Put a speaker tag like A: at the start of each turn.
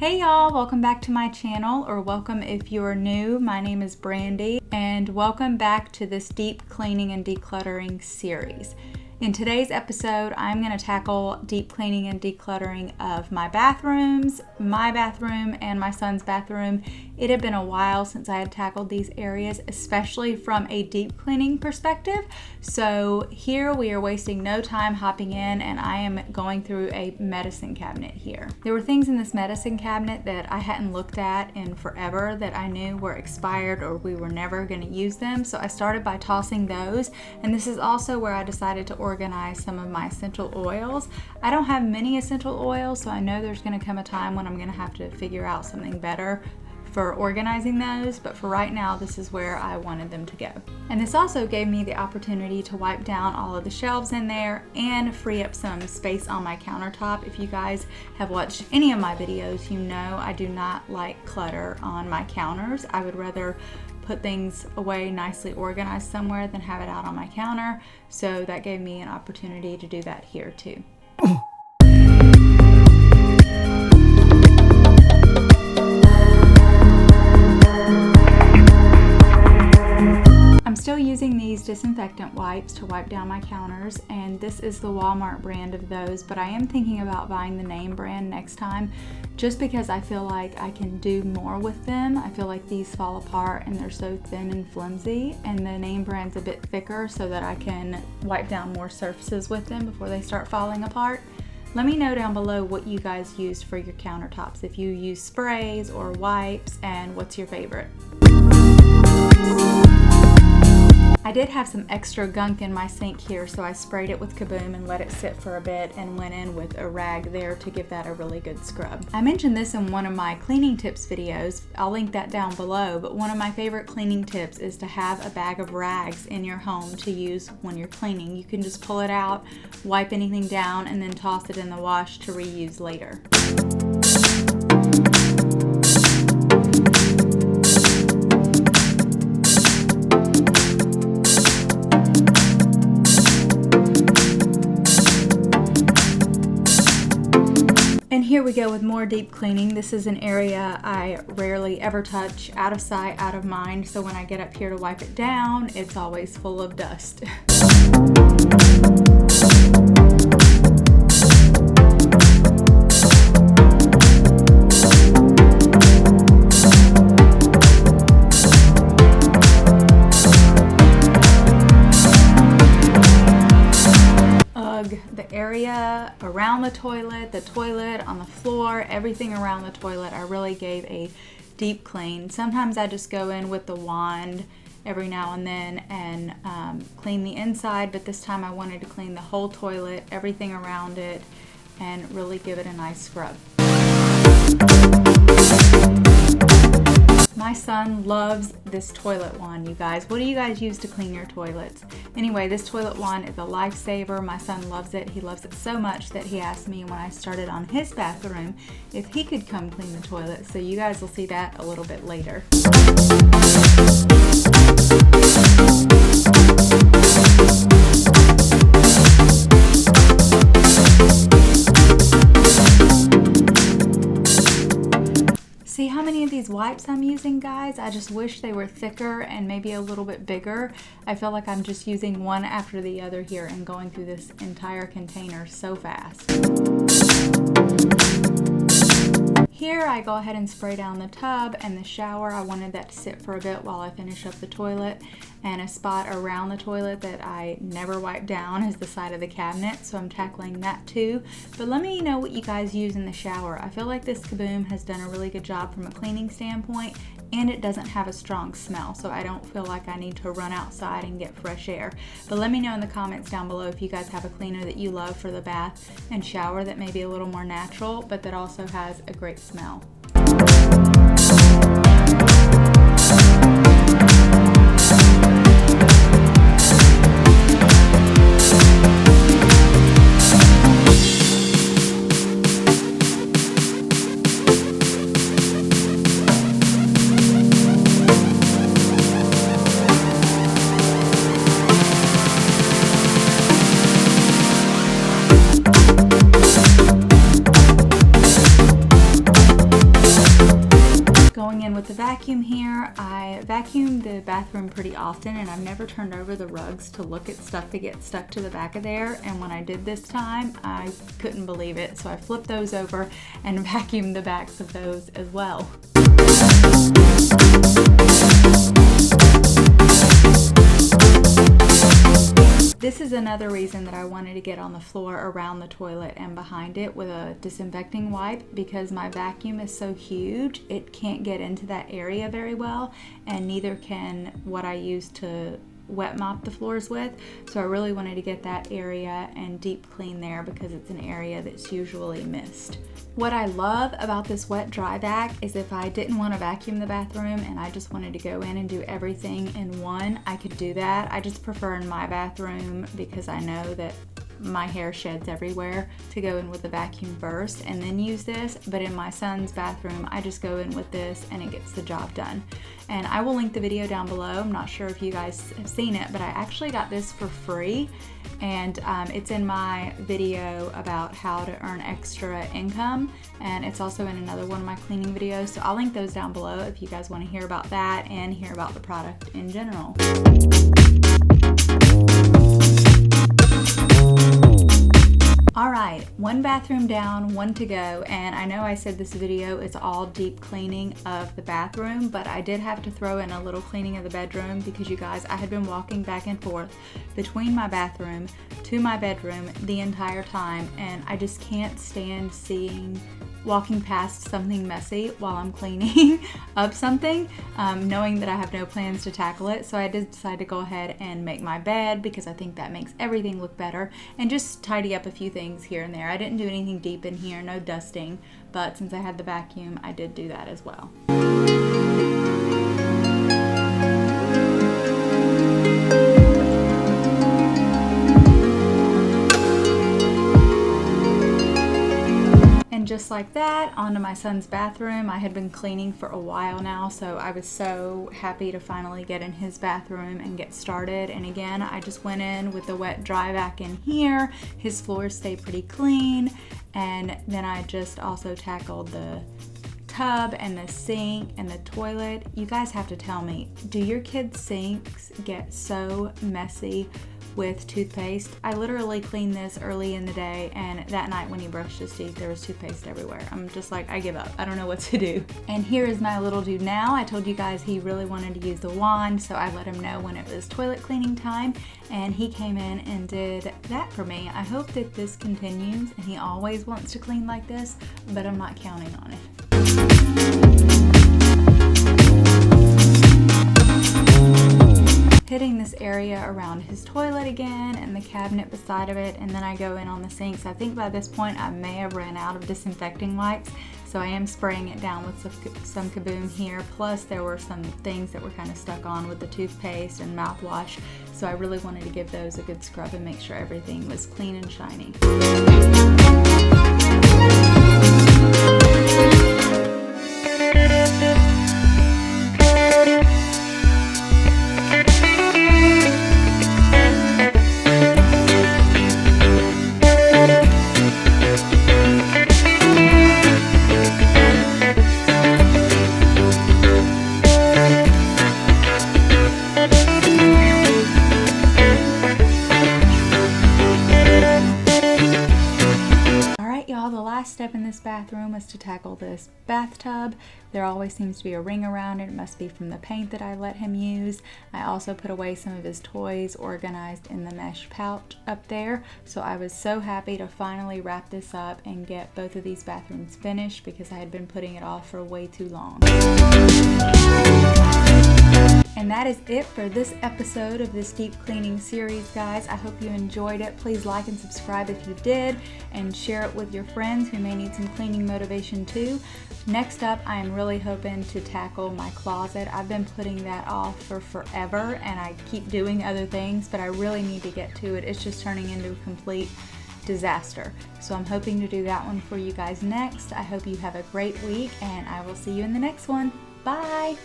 A: Hey y'all, welcome back to my channel, or welcome if you're new. My name is Brandy, and welcome back to this deep cleaning and decluttering series. In today's episode, I'm going to tackle deep cleaning and decluttering of my bathrooms, my bathroom, and my son's bathroom. It had been a while since I had tackled these areas, especially from a deep cleaning perspective. So here we are wasting no time hopping in, and I am going through a medicine cabinet here. There were things in this medicine cabinet that I hadn't looked at in forever that I knew were expired or we were never going to use them. So I started by tossing those, and this is also where I decided to organize some of my essential oils. I don't have many essential oils, so I know there's going to come a time when I'm going to have to figure out something better for organizing those, but for right now, this is where I wanted them to go. And this also gave me the opportunity to wipe down all of the shelves in there and free up some space on my countertop. If you guys have watched any of my videos, you know I do not like clutter on my counters. I would rather put things away nicely organized somewhere than have it out on my counter. So that gave me an opportunity to do that here too. I'm still using these disinfectant wipes to wipe down my counters, and this is the Walmart brand of those, but I am thinking about buying the name brand next time just because I feel like I can do more with them. I feel like these fall apart and they're so thin and flimsy, and the name brand's a bit thicker so that I can wipe down more surfaces with them before they start falling apart. Let me know down below what you guys used for your countertops, if you use sprays or wipes, and what's your favorite. I did have some extra gunk in my sink here, so I sprayed it with Kaboom and let it sit for a bit and went in with a rag there to give that a really good scrub. I mentioned this in one of my cleaning tips videos. I'll link that down below, but one of my favorite cleaning tips is to have a bag of rags in your home to use when you're cleaning. You can just pull it out, wipe anything down, and then toss it in the wash to reuse later. And here we go with more deep cleaning. This is an area I rarely ever touch, out of sight, out of mind. So when I get up here to wipe it down, it's always full of dust. The area around the toilet, on the floor, everything around the toilet, I really gave a deep clean. Sometimes I just go in with the wand every now and then and clean the inside, but this time I wanted to clean the whole toilet, everything around it, and really give it a nice scrub. My son loves this toilet wand, you guys. What do you guys use to clean your toilets? Anyway, this toilet wand is a lifesaver. My son loves it. He loves it so much that he asked me when I started on his bathroom if he could come clean the toilet. So you guys will see that a little bit later. See how many of these wipes I'm using, guys? I just wish they were thicker and maybe a little bit bigger. I feel like I'm just using one after the other here and going through this entire container so fast. Here I go ahead and spray down the tub and the shower. I wanted that to sit for a bit while I finish up the toilet, and a spot around the toilet that I never wipe down is the side of the cabinet, so I'm tackling that too. But let me know what you guys use in the shower. I feel like this Kaboom has done a really good job from a cleaning standpoint, and it doesn't have a strong smell, so I don't feel like I need to run outside and get fresh air. But let me know in the comments down below if you guys have a cleaner that you love for the bath and shower that may be a little more natural, but that also has a great smell. Going in with the vacuum here, I vacuum the bathroom pretty often and I've never turned over the rugs to look at stuff that gets stuck to the back of there, and when I did this time I couldn't believe it, so I flipped those over and vacuumed the backs of those as well. This is another reason that I wanted to get on the floor around the toilet and behind it with a disinfecting wipe, because my vacuum is so huge it can't get into that area very well, and neither can what I use to wet mop the floors with. So I really wanted to get that area and deep clean there because it's an area that's usually missed. What I love about this wet dry vac is if I didn't want to vacuum the bathroom and I just wanted to go in and do everything in one, I could do that. I just prefer in my bathroom, because I know that my hair sheds everywhere, to go in with the vacuum first and then use this. But in my son's bathroom, I just go in with this and it gets the job done. And I will link the video down below. I'm not sure if you guys have seen it, but I actually got this for free, and it's in my video about how to earn extra income, and it's also in another one of my cleaning videos, so I'll link those down below if you guys want to hear about that and hear about the product in general. Alright, one bathroom down, one to go, and I know I said this video is all deep cleaning of the bathroom, but I did have to throw in a little cleaning of the bedroom because, you guys, I had been walking back and forth between my bathroom to my bedroom the entire time, and I just can't stand walking past something messy while I'm cleaning up something, knowing that I have no plans to tackle it. So I did decide to go ahead and make my bed because I think that makes everything look better, and just tidy up a few things here and there. I didn't do anything deep in here, no dusting, but since I had the vacuum, I did do that as well. And just like that, onto my son's bathroom. I had been cleaning for a while now, so I was so happy to finally get in his bathroom and get started. And again, I just went in with the wet dry vac in here. His floors stay pretty clean. And then I just also tackled the tub and the sink and the toilet. You guys have to tell me, do your kids' sinks get so messy with toothpaste? I literally cleaned this early in the day, and that night when he brushed his teeth, there was toothpaste everywhere. I'm just like, I give up. I don't know what to do. And here is my little dude now. I told you guys he really wanted to use the wand, so I let him know when it was toilet cleaning time, and he came in and did that for me. I hope that this continues, and he always wants to clean like this, but I'm not counting on it. Hitting this area around his toilet again and the cabinet beside of it, and then I go in on the sinks. I think by this point I may have ran out of disinfecting wipes, so I am spraying it down with some Kaboom here. Plus there were some things that were kind of stuck on with the toothpaste and mouthwash, so I really wanted to give those a good scrub and make sure everything was clean and shiny. Step in this bathroom was to tackle this bathtub. There always seems to be a ring around it. It must be from the paint that I let him use. I also put away some of his toys organized in the mesh pouch up there. So I was so happy to finally wrap this up and get both of these bathrooms finished because I had been putting it off for way too long. And that is it for this episode of this deep cleaning series, guys. I hope you enjoyed it. Please like and subscribe if you did, and share it with your friends who may need some cleaning motivation too. Next up, I am really hoping to tackle my closet. I've been putting that off for forever, and I keep doing other things, but I really need to get to it. It's just turning into a complete disaster. So I'm hoping to do that one for you guys next. I hope you have a great week, and I will see you in the next one. Bye!